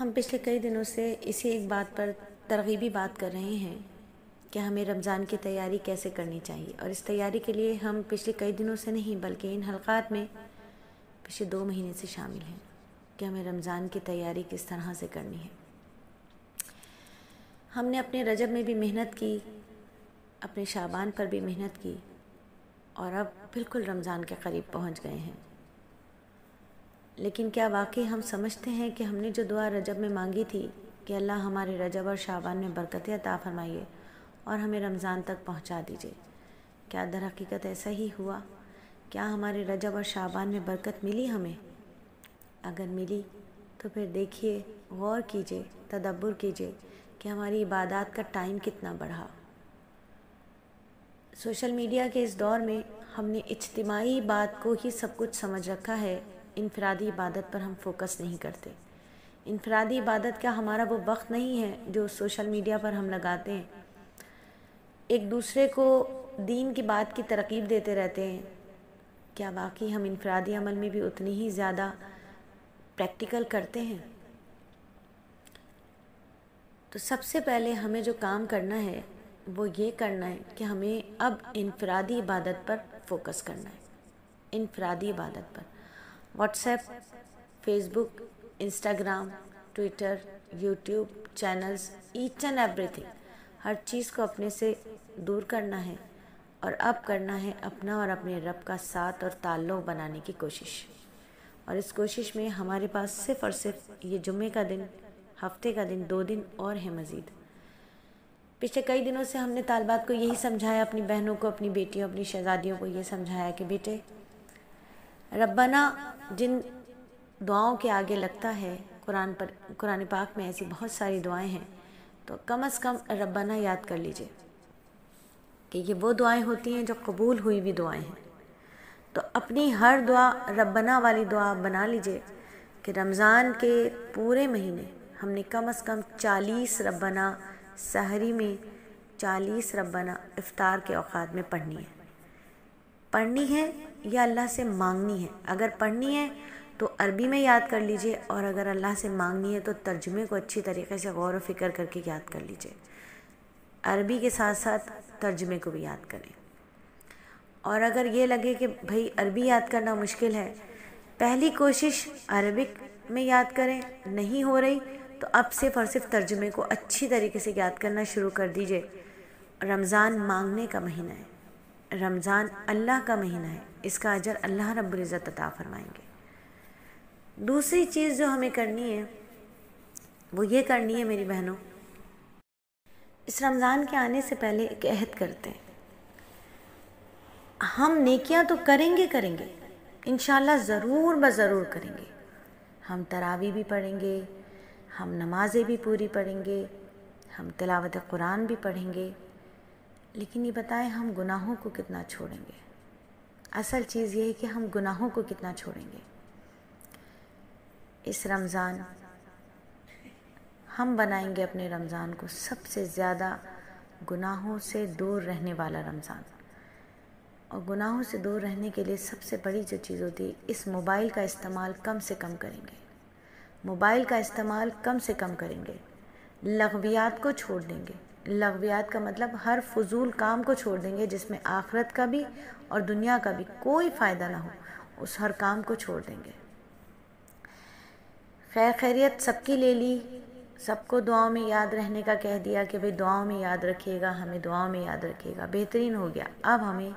ہم پچھلے کئی دنوں سے اسی ایک بات پر ترغیبی بات کر رہے ہیں کہ ہمیں رمضان کی تیاری کیسے کرنی چاہیے، اور اس تیاری کے لیے ہم پچھلے کئی دنوں سے نہیں بلکہ ان حلقات میں پچھلے 2 مہینے سے شامل ہیں کہ ہمیں رمضان کی تیاری کس طرح سے کرنی ہے۔ ہم نے اپنے رجب میں بھی محنت کی، اپنے شعبان پر بھی محنت کی، اور اب بالکل رمضان کے قریب پہنچ گئے ہیں۔ لیکن کیا واقعی ہم سمجھتے ہیں کہ ہم نے جو دعا رجب میں مانگی تھی کہ اللہ ہمارے رجب اور شعبان میں برکتیں عطا فرمائیے اور ہمیں رمضان تک پہنچا دیجیے، کیا در حقیقت ایسا ہی ہوا؟ کیا ہمارے رجب اور شعبان میں برکت ملی ہمیں؟ اگر ملی تو پھر دیکھیے، غور کیجیے، تدبر کیجیے کہ ہماری عبادات کا ٹائم کتنا بڑھا۔ سوشل میڈیا کے اس دور میں ہم نے اجتماعی بات کو ہی سب کچھ سمجھ رکھا ہے، انفرادی عبادت پر ہم فوکس نہیں کرتے۔ انفرادی عبادت کیا ہمارا وہ وقت نہیں ہے جو سوشل میڈیا پر ہم لگاتے ہیں، ایک دوسرے کو دین کی بات کی ترغیب دیتے رہتے ہیں؟ کیا واقعی ہم انفرادی عمل میں بھی اتنی ہی زیادہ پریکٹیکل کرتے ہیں؟ تو سب سے پہلے ہمیں جو کام کرنا ہے وہ یہ کرنا ہے کہ ہمیں اب انفرادی عبادت پر فوکس کرنا ہے۔ انفرادی عبادت پر WhatsApp, Facebook, Instagram, Twitter, YouTube channels, each and everything, ہر چیز کو اپنے سے دور کرنا ہے، اور اب کرنا ہے اپنا اور اپنے رب کا ساتھ اور تعلق بنانے کی کوشش۔ اور اس کوشش میں ہمارے پاس صرف اور صرف یہ جمعے کا دن، ہفتے کا دن، 2 دن اور ہیں مزید۔ پچھلے کئی دنوں سے ہم نے طالبات کو یہی سمجھایا، اپنی بہنوں کو، اپنی بیٹیوں، اپنی شہزادیوں کو یہ سمجھایا کہ بیٹے، ربنا جن دعاؤں کے آگے لگتا ہے، قرآن پاک میں ایسی بہت ساری دعائیں ہیں، تو کم از کم ربنا یاد کر لیجئے کہ یہ وہ دعائیں ہوتی ہیں جو قبول ہوئی ہوئی دعائیں ہیں۔ تو اپنی ہر دعا ربنا والی دعا بنا لیجئے کہ رمضان کے پورے مہینے ہم نے کم از کم 40 ربنا سحری میں، 40 ربنا افطار کے اوقات میں پڑھنی ہے یا اللہ سے مانگنی ہے۔ اگر پڑھنی ہے تو عربی میں یاد کر لیجئے، اور اگر اللہ سے مانگنی ہے تو ترجمے کو اچھی طریقے سے غور و فکر کر کے یاد کر لیجئے۔ عربی کے ساتھ ساتھ ترجمے کو بھی یاد کریں۔ اور اگر یہ لگے کہ بھئی عربی یاد کرنا مشکل ہے، پہلی کوشش عربک میں یاد کریں، نہیں ہو رہی تو اب صرف اور صرف ترجمے کو اچھی طریقے سے یاد کرنا شروع کر دیجئے۔ رمضان مانگنے کا مہینہ ہے، رمضان اللہ کا مہینہ ہے، اس کا اجر اللہ رب العزت عطا فرمائیں گے۔ دوسری چیز جو ہمیں کرنی ہے وہ یہ کرنی ہے میری بہنوں، اس رمضان کے آنے سے پہلے ایک عہد کرتے ہیں۔ ہم نیکیاں تو کریں گے انشاءاللہ ضرور بضرور کریں گے۔ ہم تراویح بھی پڑھیں گے، ہم نمازیں بھی پوری پڑھیں گے، ہم تلاوت قرآن بھی پڑھیں گے، لیکن یہ بتائیں ہم گناہوں کو کتنا چھوڑیں گے؟ اصل چیز یہ ہے کہ ہم گناہوں کو کتنا چھوڑیں گے۔ اس رمضان ہم بنائیں گے اپنے رمضان کو سب سے زیادہ گناہوں سے دور رہنے والا رمضان، اور گناہوں سے دور رہنے کے لیے سب سے بڑی جو چیز ہوتی ہے، اس موبائل کا استعمال کم سے کم کریں گے۔ موبائل کا استعمال کم سے کم کریں گے، لغویات کو چھوڑ دیں گے۔ لغویات کا مطلب ہر فضول کام کو چھوڑ دیں گے جس میں آخرت کا بھی اور دنیا کا بھی کوئی فائدہ نہ ہو، اس ہر کام کو چھوڑ دیں گے۔ خیریت سب کی لے لی، سب کو دعاؤں میں یاد رہنے کا کہہ دیا کہ بھئی دعاؤں میں یاد رکھیے گا، ہمیں دعاؤں میں یاد رکھیے گا، بہترین ہو گیا۔ اب ہمیں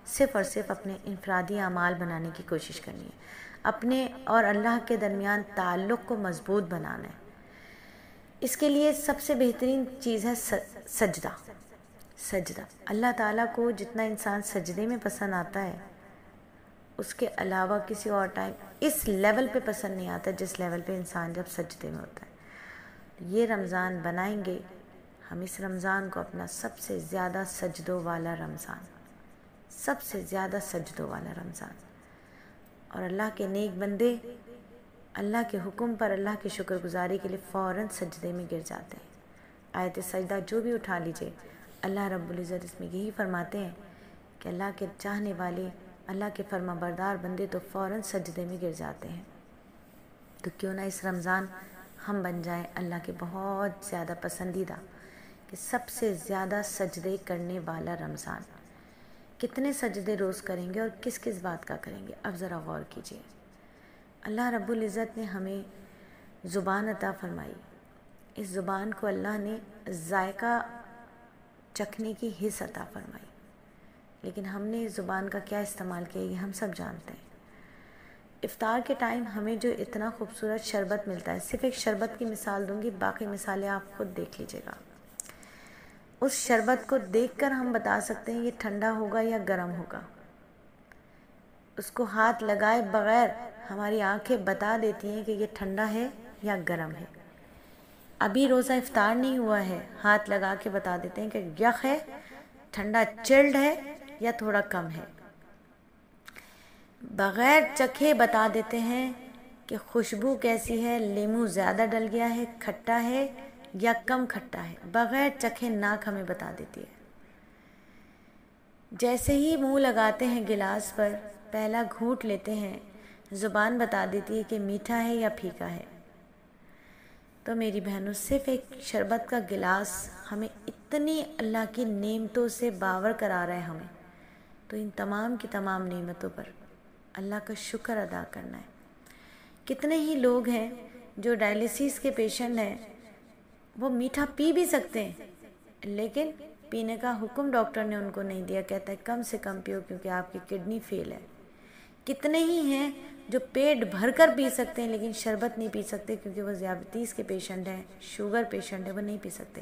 صرف اور صرف اپنے انفرادی اعمال بنانے کی کوشش کرنی ہے، اپنے اور اللہ کے درمیان تعلق کو مضبوط بنانا ہے۔ اس کے لیے سب سے بہترین چیز ہے سجدہ۔ اللہ تعالیٰ کو جتنا انسان سجدے میں پسند آتا ہے، اس کے علاوہ کسی اور ٹائم اس لیول پہ پسند نہیں آتا جس لیول پہ انسان جب سجدے میں ہوتا ہے۔ یہ رمضان بنائیں گے ہم اس رمضان کو اپنا سب سے زیادہ سجدوں والا رمضان، سب سے زیادہ سجدوں والا رمضان۔ اور اللہ کے نیک بندے اللہ کے حکم پر اللہ کی شکر گزاری کے لیے فوراً سجدے میں گر جاتے ہیں۔ آیت سجدہ جو بھی اٹھا لیجئے، اللہ رب العزت اس میں یہی فرماتے ہیں کہ اللہ کے چاہنے والے، اللہ کے فرما بردار بندے تو فوراً سجدے میں گر جاتے ہیں۔ تو کیوں نہ اس رمضان ہم بن جائیں اللہ کے بہت زیادہ پسندیدہ، کہ سب سے زیادہ سجدے کرنے والا رمضان۔ کتنے سجدے روز کریں گے اور کس کس بات کا کریں گے؟ اب ذرا غور کیجیے۔ اللہ رب العزت نے ہمیں زبان عطا فرمائی، اس زبان کو اللہ نے ذائقہ چکھنے کی حس عطا فرمائی، لیکن ہم نے اس زبان کا کیا استعمال کیا یہ ہم سب جانتے ہیں۔ افطار کے ٹائم ہمیں جو اتنا خوبصورت شربت ملتا ہے، صرف ایک شربت کی مثال دوں گی، باقی مثالیں آپ خود دیکھ لیجیے گا۔ اس شربت کو دیکھ کر ہم بتا سکتے ہیں یہ ٹھنڈا ہوگا یا گرم ہوگا۔ اس کو ہاتھ لگائے بغیر ہماری آنکھیں بتا دیتی ہیں کہ یہ ٹھنڈا ہے یا گرم ہے۔ ابھی روزہ افطار نہیں ہوا ہے، ہاتھ لگا کے بتا دیتے ہیں کہ یخ ہے، ٹھنڈا چلڈ ہے یا تھوڑا کم ہے۔ بغیر چکھے بتا دیتے ہیں کہ خوشبو کیسی ہے، لیمو زیادہ ڈل گیا ہے، کھٹا ہے یا کم کھٹا ہے، بغیر چکھے ناک ہمیں بتا دیتی ہے۔ جیسے ہی منہ لگاتے ہیں گلاس پر، پہلا گھونٹ لیتے ہیں، زبان بتا دیتی ہے کہ میٹھا ہے یا پھیکا ہے۔ تو میری بہنوں، صرف ایک شربت کا گلاس ہمیں اتنی اللہ کی نعمتوں سے باور کرا رہا ہے ہمیں، تو ان تمام کی تمام نعمتوں پر اللہ کا شکر ادا کرنا ہے۔ کتنے ہی لوگ ہیں جو ڈائلیسس کے پیشنٹ ہیں، وہ میٹھا پی بھی سکتے ہیں، لیکن پینے کا حکم ڈاکٹر نے ان کو نہیں دیا، کہتا ہے کم سے کم پیو کیونکہ آپ کی کڈنی فیل ہے۔ کتنے ہی ہیں جو پیٹ بھر کر پی سکتے ہیں لیکن شربت نہیں پی سکتے کیونکہ وہ ذیابیطیس کے پیشنٹ ہیں، شوگر پیشنٹ ہیں، وہ نہیں پی سکتے۔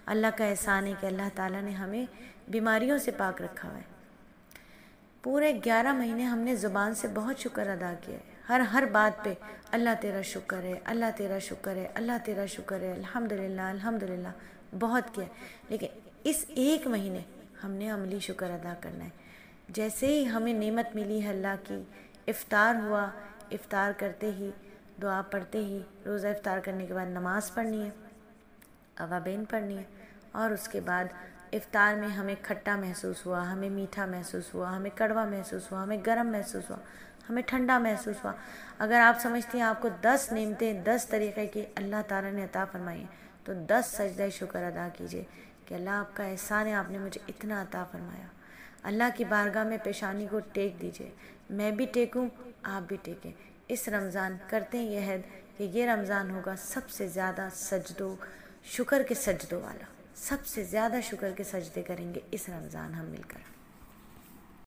اللہ کا احسان ہے کہ اللہ تعالیٰ نے ہمیں بیماریوں سے پاک رکھا ہوا ہے۔ پورے 11 مہینے ہم نے زبان سے بہت شکر ادا کیا ہے، ہر بات پہ اللہ تیرا شکر ہے، اللہ تیرا شکر ہے، اللہ تیرا شکر ہے، الحمدللہ الحمدللہ، بہت کیا۔ لیکن اس ایک مہینے ہم نے عملی شکر ادا کرنا ہے۔ جیسے ہی ہمیں نعمت ملی ہے اللہ کی، افطار ہوا، افطار کرتے ہی، دعا پڑھتے ہی، روزہ افطار کرنے کے بعد نماز پڑھنی ہے، اوابین پڑھنی ہے، اور اس کے بعد افطار میں ہمیں کھٹا محسوس ہوا، ہمیں میٹھا محسوس ہوا، ہمیں کڑوا محسوس ہوا، ہمیں گرم محسوس ہوا، ہمیں ٹھنڈا محسوس ہوا۔ اگر آپ سمجھتی ہیں آپ کو 10 نعمتیں 10 طریقے کی اللہ تعالیٰ نے عطا فرمائی ہیں، تو 10 سجدہ شکر ادا کیجئے کہ اللہ آپ کا احسان ہے، آپ نے مجھے اتنا عطا فرمایا۔ اللہ کی بارگاہ میں پیشانی کو ٹیک دیجئے، میں بھی ٹیکوں، آپ بھی ٹیکیں۔ اس رمضان کرتے ہیں یہ عہد کہ یہ رمضان ہوگا سب سے زیادہ سجدوں، شکر کے سجدوں والا، سب سے زیادہ شکر کے سجدے کریں گے اس رمضان ہم مل کر۔